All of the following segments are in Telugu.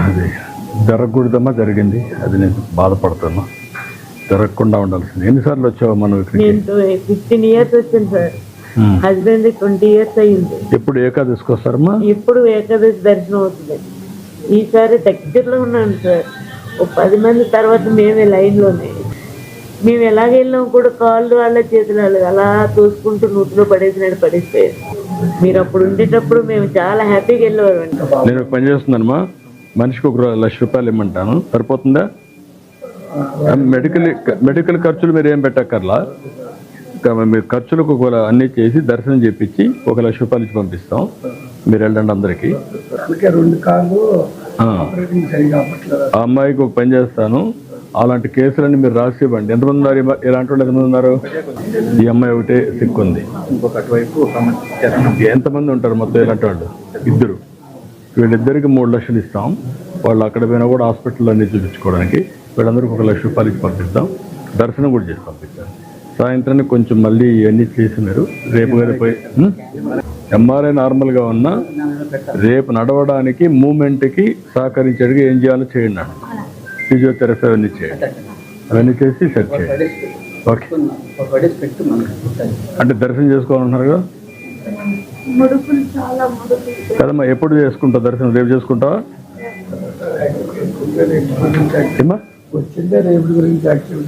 అది జరగకూడదమ్మా, జరిగింది. అది నేను బాధపడుతున్నా. జరగకుండా ఉండాల్సింది. ఎన్నిసార్లు వచ్చావు మనం ఇక్కడికి? నేను 15 years వచ్చాను సార్. హస్బెండ్ 20 years అయింది. ఎప్పుడు ఏకాదశికి వస్తారమ్మా? ఇప్పుడు ఏకాదశి దర్శనం అవుతుంది. ఈసారి దగ్గరలో ఉన్నాను సార్. ఒక 10 మంది తర్వాత మేమే లైన్లోనే. మేము ఎలాగ వెళ్ళినాం కూడా కాళ్ళు వాళ్ళ చేతులు వాళ్ళు అలా తోసుకుంటూ నూతిలో పడేసినట్టు పడేసిపోయారు. మీరు అప్పుడు ఉండేటప్పుడు మేము చాలా హ్యాపీగా వెళ్ళేవారు అంట. నేను ఒక పని చేస్తున్నానమ్మా, మనిషికి ఒక ₹1,00,000 ఇమ్మంటాను, సరిపోతుందా? మెడికల్ ఖర్చులు మీరు ఏం పెట్టక్కర్లా. మీరు ఖర్చులకు అన్నీ చేసి దర్శనం చేపించి ₹1,00,000 ఇచ్చి పంపిస్తాం. మీరు వెళ్ళండి అందరికి. ఆ అమ్మాయికి ఒక పని చేస్తాను, అలాంటి కేసులన్నీ మీరు రాసి ఇవ్వండి. ఎంతమంది ఉన్నారు ఇలాంటి వాళ్ళు? ఎంతమంది ఉన్నారు? ఈ అమ్మాయి ఒకటే సిక్కుంది. ఎంతమంది ఉంటారు మొత్తం ఇలాంటి వాళ్ళు? 2. వీళ్ళిద్దరికి 3 లక్షలు ఇస్తాం. వాళ్ళు అక్కడ పోయినా కూడా హాస్పిటల్లో అన్నీ చూపించుకోవడానికి. వీళ్ళందరికీ ₹1,00,000 ఇచ్చి పంపిస్తాం. దర్శనం కూడా చేసి పంపిస్తాం. సాయంత్రానికి కొంచెం మళ్ళీ ఇవన్నీ చేసి మీరు రేపు కానీ పోయి ఎంఆర్ఐ నార్మల్గా ఉన్నా రేపు నడవడానికి మూమెంట్కి సహకరించేట్టుగా ఏం చేయాలో చేయండి. ఫిజియోథెరపీ అవన్నీ చేయండి. అవన్నీ చేసి సెట్ చేయండి. ఓకే. అంటే దర్శనం చేసుకోవాలన్నారు కదా కదమ్మా? ఎప్పుడు చేసుకుంటావు దర్శనం? రేపు చేసుకుంటావా?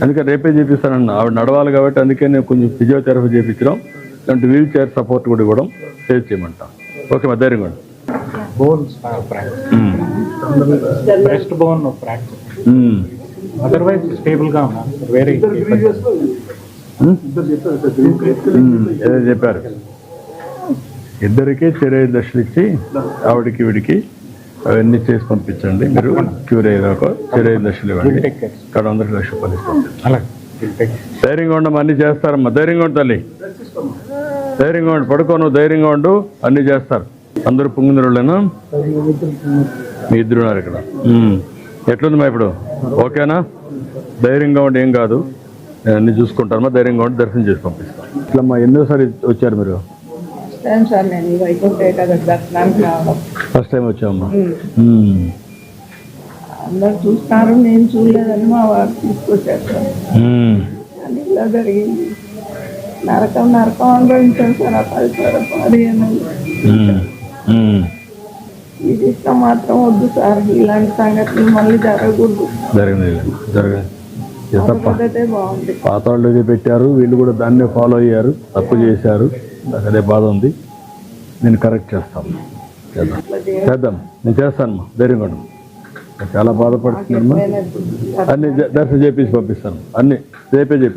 అందుకే రేపే చేపిస్తానన్న. ఆవిడ నడవాలి కాబట్టి అందుకే నేను కొంచెం ఫిజియోథెరపీ చేయించడం, అంటే వీల్ చైర్ సపోర్ట్ కూడా ఇవ్వడం చేసి చేయమంటాం. ఓకే మా ధైర్యంగా ఏదో చెప్పారు. ఇద్దరికీ చెరై దశలు ఇచ్చి ఆవిడికి వీడికి అవన్నీ చేసి పంపించండి. మీరు క్యూర్ అయ్యాక చెరై దశలు ఇవ్వండి. ఇక్కడ ₹1,00,000 ఇస్తాం. ధైర్యంగా ఉండమ్మా, అన్నీ చేస్తారమ్మా. ధైర్యంగా ఉండు తల్లి, ధైర్యంగా ఉండు. పడుకోను, ధైర్యంగా ఉండు, అన్నీ చేస్తారు. అందరూ పుంగుందరులేనా? మీ 2 ఉన్నారు ఇక్కడ. ఎట్లుంది మా ఇప్పుడు? ఓకేనా? ధైర్యంగా ఉండి, ఏం కాదు, నేను అన్నీ చూసుకుంటానమ్మా. ధైర్యంగా ఉండి దర్శనం చేసి పంపిస్తాను. ఇట్లమ్మా ఎన్నోసారి వచ్చారు మీరు? ఫస్ట్ టైం వచ్చామమ్మా. అందరు చూస్తారు, నేను చూడలేదని మా వారు తీసుకొచ్చారు. అది ఇలా జరిగింది. నరకం అనుభవించాను సార్. ఆ 15 ఇది ఇష్టం మాత్రం వద్దు సార్. ఇలాంటి సంగతులు మళ్ళీ జరగకూడదు. బాగుంది. పాత వాళ్ళు ఇది పెట్టారు, వీళ్ళు కూడా దాన్నే ఫాలో అయ్యారు, తప్పు చేశారు. నాకు అదే బాధ ఉంది. నేను కరెక్ట్ చేస్తాను. చేద్దాం, నేను చేస్తానమ్మా. ధైర్యంగా ఉండు. చాలా బాధపడుతున్నానమ్మా. అన్ని దర్శనం చేపించి పంపిస్తాను. అన్ని రేపే చేపించి